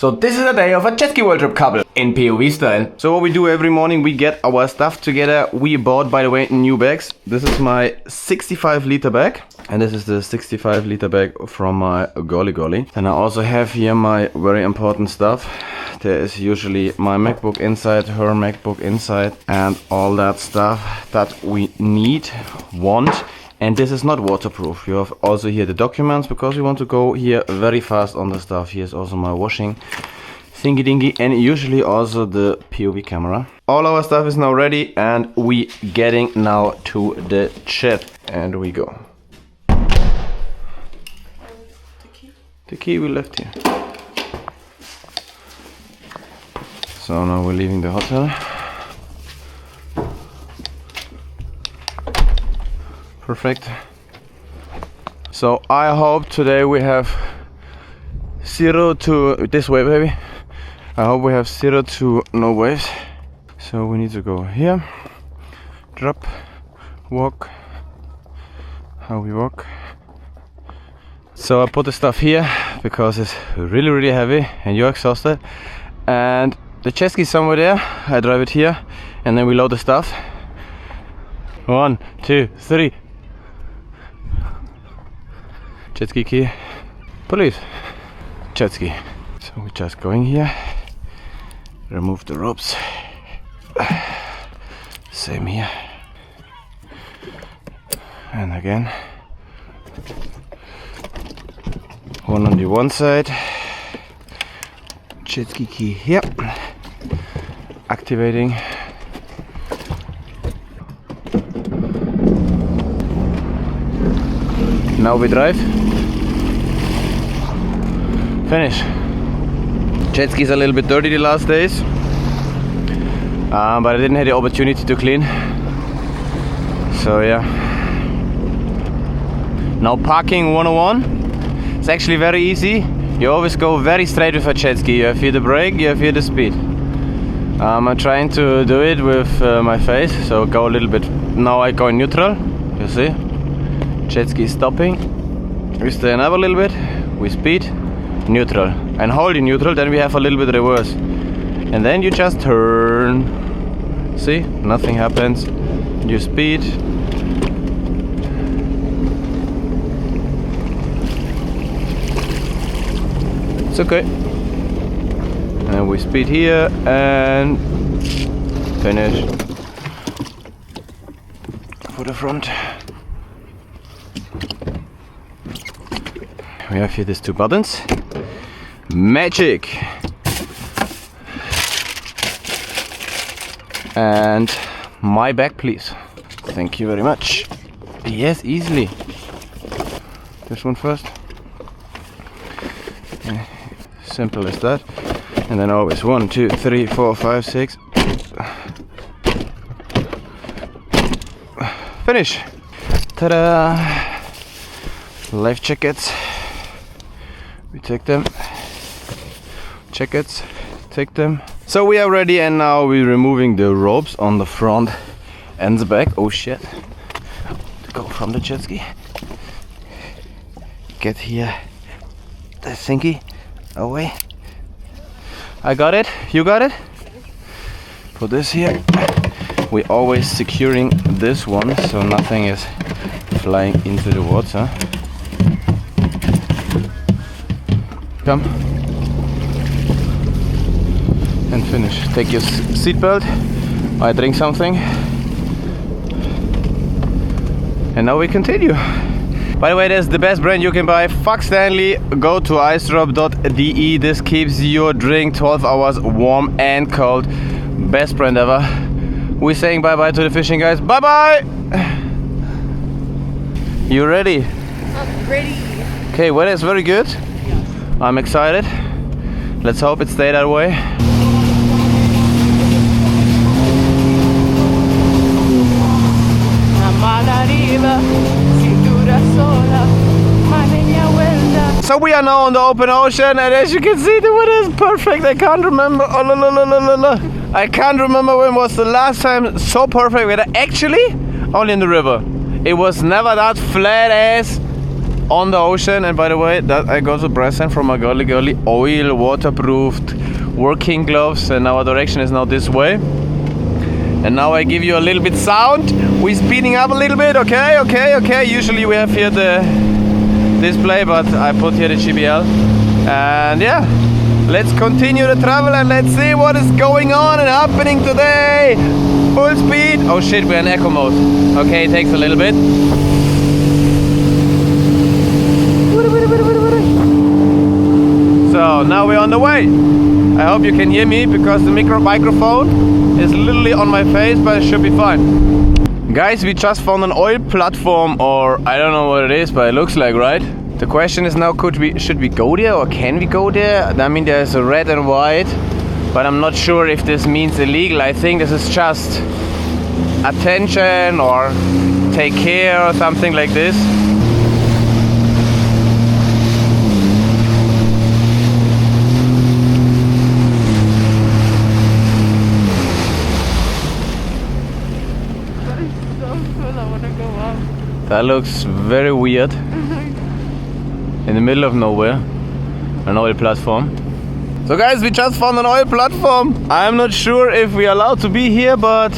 So this is a day of a Jetski world trip couple in POV style. So what we do every morning, we get our stuff together. We bought, by the way, new bags. This is my 65-liter bag. And this is the 65-liter bag from my Golly. And I also have here my very important stuff. There is usually my MacBook inside, her MacBook inside, and all that stuff that we want. And this is not waterproof. You have also here the documents, because we want to go here very fast on the stuff. Here's also my washing thingy dingy, and usually also the POV camera. All our stuff is now ready, and we getting now to the chat. And we go. The key we left here. So now we're leaving the hotel. Perfect. So I hope today we have 0 to this way, baby. I hope we have 0 to no waves. So we need to go here, drop, walk, how we walk. So I put the stuff here because it's really heavy and you're exhausted. And the Jetski is somewhere there. I drive it here and then we load the stuff. 1, 2, 3. Jetski key, police, Jetski. So we're just going here, remove the ropes, same here, and again, one on the one side, Jetski key here, activating. Now we drive. Finish. Jetski is a little bit dirty the last days, but I didn't have the opportunity to clean. So yeah. Now parking 101. It's actually very easy. You always go very straight with a Jetski. You have here the brake, you have here the speed. I'm trying to do it with my face, so go a little bit. Now I go in neutral. You see? Jetski is stopping. We stay another little bit. We speed. Neutral, and hold in neutral, then we have a little bit reverse, and then you just turn. See, nothing happens. You speed, it's okay, and we speed here and finish for the front. We have here these 2 buttons. Magic. And my bag, please. Thank you very much. Yes, easily. This one first. Simple as that. And then always 1, 2, 3, 4, 5, 6. Finish. Ta-da! Life jackets. We take them. Jackets, take them. So we are ready, and now we're removing the ropes on the front and the back. Oh shit. To go from the Jetski. Get here the thingy away. I got it. You got it? Put this here. We're always securing this one so nothing is flying into the water. Come and finish. Take your seatbelt. I drink something. And now we continue. By the way, that's the best brand you can buy. Fuck Stanley. Go to icedrop.de. This keeps your drink 12 hours warm and cold. Best brand ever. We're saying bye bye to the fishing guys. Bye bye. You ready? I'm ready. Okay, weather is very good. I'm excited. Let's hope it stays that way. So we are now on the open ocean, and as you can see, the weather is perfect. I can't remember. Oh, la, la, la, la, la. I can't remember when was the last time so perfect weather. Actually, only in the river. It was never that flat ass on the ocean. And by the way, that I got a present from my girly oil waterproofed working gloves, and our direction is now this way. And now I give you a little bit sound. We're speeding up a little bit, okay. Usually we have here the display, but I put here the GBL. And yeah, let's continue the travel and let's see what is going on and happening today. Full speed. Oh shit, we're in eco mode. Okay, it takes a little bit. So now we're on the way. I hope you can hear me because the microphone is literally on my face, but it should be fine. Guys, we just found an oil platform, or I don't know what it is, but it looks like, right? The question is now, should we go there or can we go there? I mean, there's a red and white, but I'm not sure if this means illegal. I think this is just attention or take care or something like this. That looks very weird. In the middle of nowhere. An oil platform. So guys, we just found an oil platform. I'm not sure if we're allowed to be here, but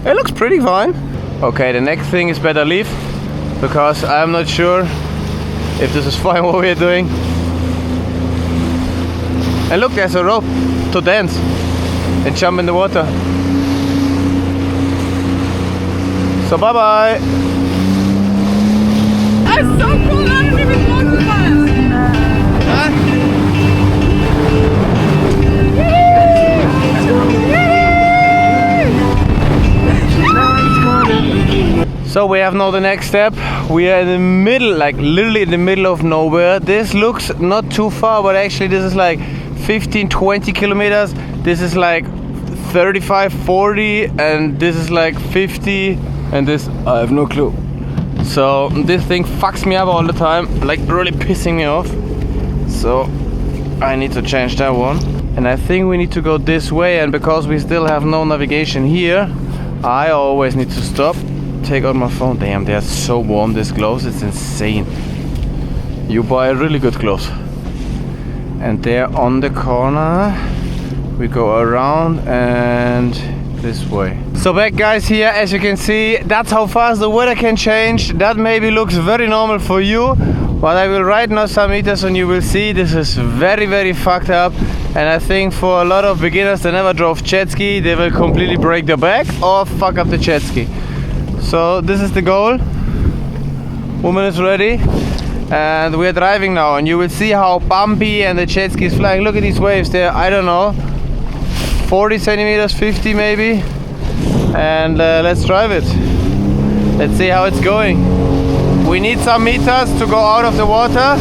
it looks pretty fine. Okay, the next thing is better leave, because I'm not sure if this is fine what we're doing. And look, there's a rope to dance and jump in the water. So bye bye. It's so cool, I don't even know the bus. So we have now the next step. We are in the middle, like literally in the middle of nowhere. This looks not too far, but actually this is like 15-20 kilometers. This is like 35-40, and this is like 50, and this I have no clue. So this thing fucks me up all the time, like really pissing me off. So I need to change that one. And I think we need to go this way, and because we still have no navigation here, I always need to stop, take out my phone. Damn, they are so warm, these gloves, it's insane. You buy really good gloves. And there on the corner, we go around and this way. So back guys here, as you can see, that's how fast the weather can change. That maybe looks very normal for you, but I will ride now some meters and you will see this is very fucked up. And I think for a lot of beginners that never drove jet ski, they will completely break their back or fuck up the jet ski. So this is the goal. Woman is ready and we are driving now, and you will see how bumpy and the jet ski is flying. Look at these waves there, I don't know, 40 centimeters, 50 maybe. And let's drive it. Let's see how it's going. We need some meters to go out of the water.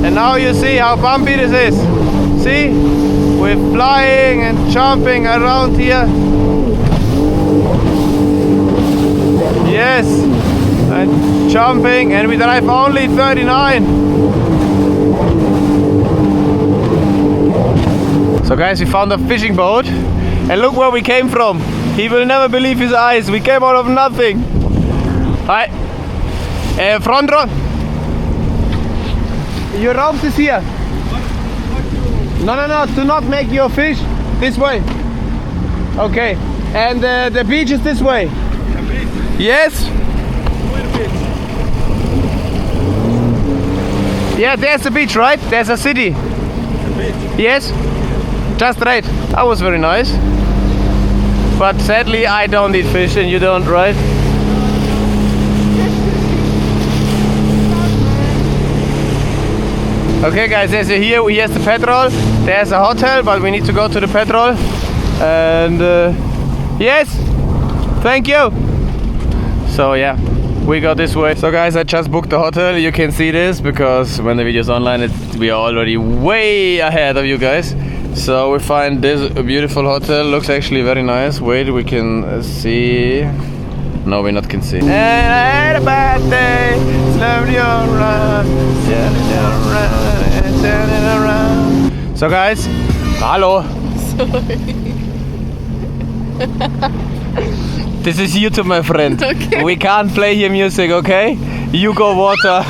And now you see how bumpy this is. See? We're flying and jumping around here. Yes. And jumping, and we drive only 39. So guys, we found a fishing boat, and look where we came from. He will never believe his eyes. We came out of nothing. Hi. Front row. Your rope is here. No, do not make your fish this way. Okay. And the beach is this way. Yes. Yeah, there's the beach, right? There's a city. Yes. Just right. That was very nice. But sadly, I don't eat fish and you don't, right? Okay guys, as you hear, here's the petrol. There's a hotel, but we need to go to the petrol. And yes, thank you. So yeah, we go this way. So guys, I just booked the hotel. You can see this because when the video is online, we are already way ahead of you guys. So we find this beautiful hotel. Looks actually very nice. Wait, we can see. No, we not can see. And I had a bad day. Slowly around, turning around. So guys, hello. Sorry. This is YouTube, my friend. Okay. We can't play here music, okay? You go water.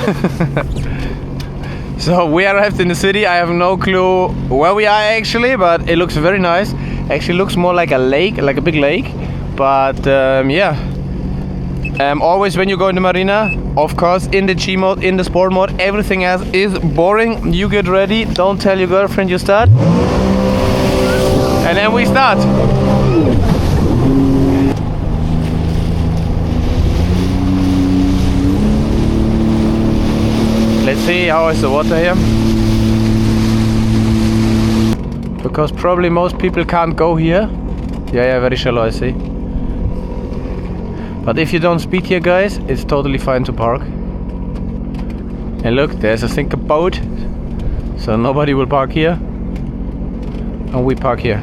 So we arrived in the city. I have no clue where we are actually, but it looks very nice. Actually looks more like a lake, like a big lake. But yeah. Always when you go in the marina, of course, in the G mode, in the sport mode, everything else is boring. You get ready, don't tell your girlfriend you start. And then we start. Let's see how is the water here. Because probably most people can't go here. Yeah, very shallow, I see. But if you don't speed here, guys, it's totally fine to park. And look, there's I think a boat. So nobody will park here. And we park here.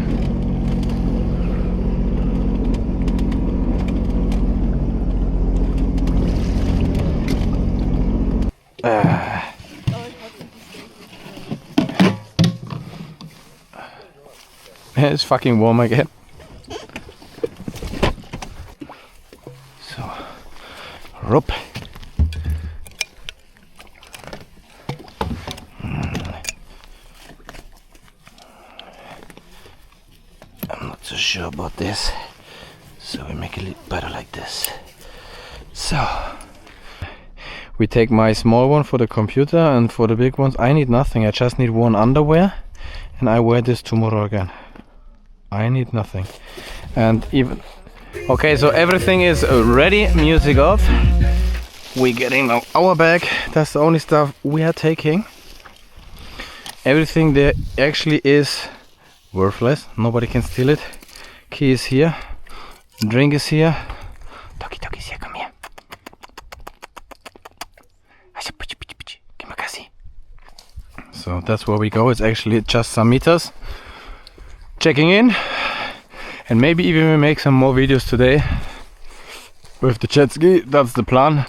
It's fucking warm again. So, rope. I'm not so sure about this, so we make it better like this. So, we take my small one for the computer, and for the big ones I need nothing. I just need one underwear, and I wear this tomorrow again. I need nothing. And even okay, so everything is ready, music off. We're getting our bag. That's the only stuff we are taking. Everything there actually is worthless. Nobody can steal it. Key is here. Drink is here. Toki is here, come here. So that's where we go. It's actually just some meters. Checking in, and maybe even we make some more videos today with the jet ski. That's the plan.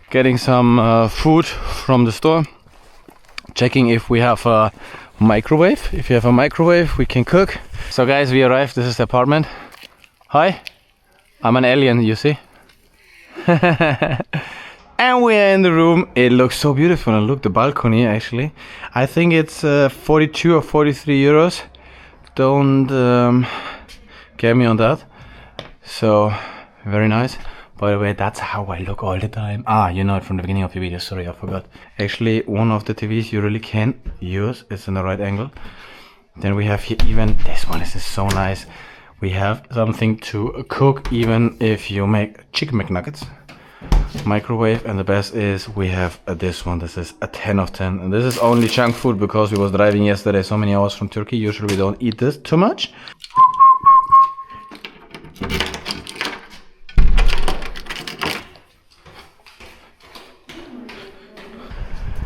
Getting some food from the store. Checking if we have a microwave. If you have a microwave, we can cook. So guys, we arrived. This is the apartment. Hi, I'm an alien, you see. And we are in the room. It looks so beautiful. And look, the balcony actually. I think it's 42 or 43 euros. Don't get me on that. So very nice. By the way, that's how I look all the time. You know it from the beginning of the video. Sorry, I forgot. Actually, one of the TVs you really can use. It's in the right angle. Then we have here even this one. This is so nice. We have something to cook even if you make chicken McNuggets. Microwave, and the best is we have this one. This is a 10 of 10, and this is only junk food because we was driving yesterday so many hours from Turkey. Usually we don't eat this too much.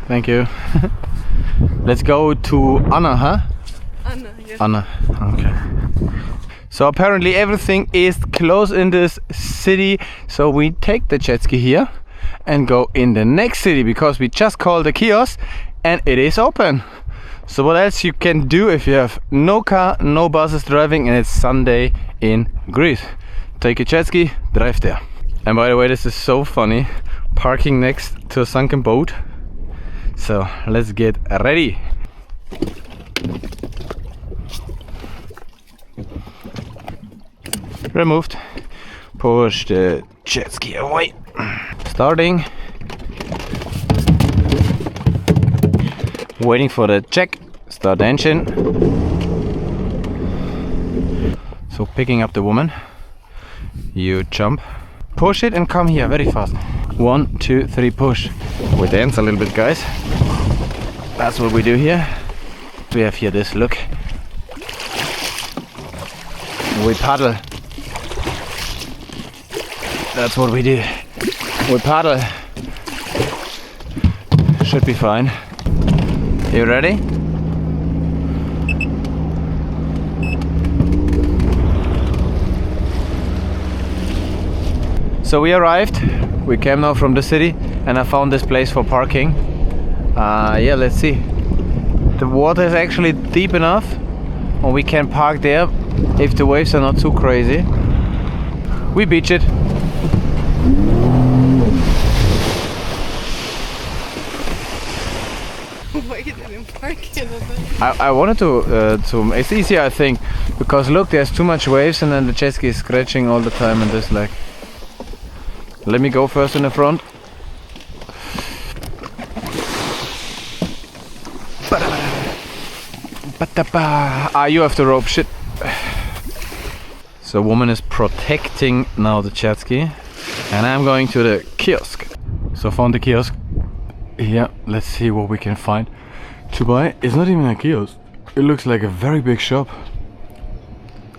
Thank you. Let's go to Anna, huh? Anna, yes. Anna, okay. So apparently everything is closed in this city, so we take the jet ski here and go in the next city because we just called the kiosk and it is open. So what else you can do if you have no car, no buses driving, and it's Sunday in Greece? Take a jet ski, drive there. And by the way, this is so funny, parking next to a sunken boat. So let's get ready. Removed. Push the jet ski away. Starting. Waiting for the check. Start engine. So picking up the woman. You jump. Push it and come here very fast. 1, 2, 3, push. We dance a little bit, guys. That's what we do here. We have here this look. We paddle. That's what we do. We paddle. Should be fine. You ready? So we arrived. We came now from the city and I found this place for parking. Yeah, let's see. The water is actually deep enough and we can park there if the waves are not too crazy. We beach it. Wait in den Park. I wanted to. It's easier, I think, because look, there's too much waves, and then the jet ski is scratching all the time in this leg. Let me go first in the front. Ah, you have the rope. Shit. So, woman is protecting now the jet ski, and I'm going to the kiosk. So, found the kiosk. Yeah, let's see what we can find to buy. It's not even a kiosk. It looks like a very big shop.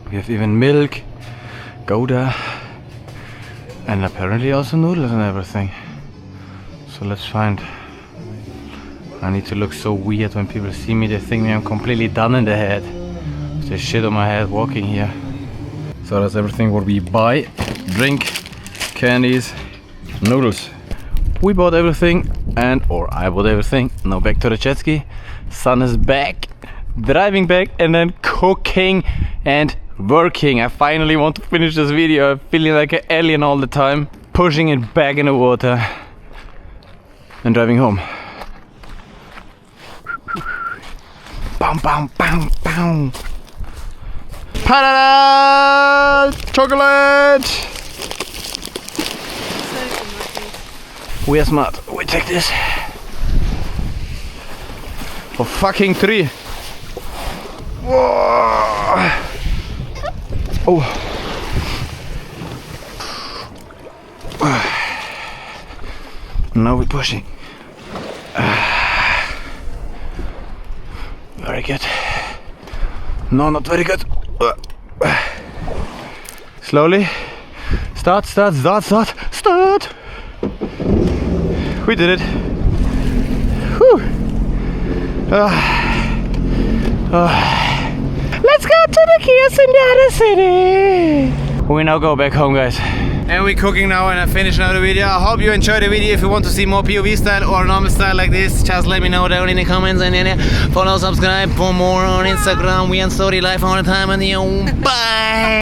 We have even milk, Gouda, and apparently also noodles and everything. So let's find. I need to look so weird when people see me. They think I'm completely done in the head. There's shit on my head walking here. So that's everything what we buy. Drink, candies, noodles. We bought everything, or I bought everything. Now back to the jet ski. Sun is back, driving back, and then cooking and working. I finally want to finish this video. I'm feeling like an alien all the time. Pushing it back in the water and driving home. Bam, bam, bam, bam. Pa-da-da! Chocolate! We are smart. We take this for fucking 3. Whoa. Oh. Now we're pushing. Very good. No, not very good. Slowly. Start, start, start, start, start. We did it. Whew. Let's go to the kiosk in the other city. We now go back home, guys. And we're cooking now, and I finished now the video. I hope you enjoyed the video. If you want to see more POV style or normal style like this, just let me know down in the comments, and then follow, subscribe for more on Instagram. We on story life all the time, and bye.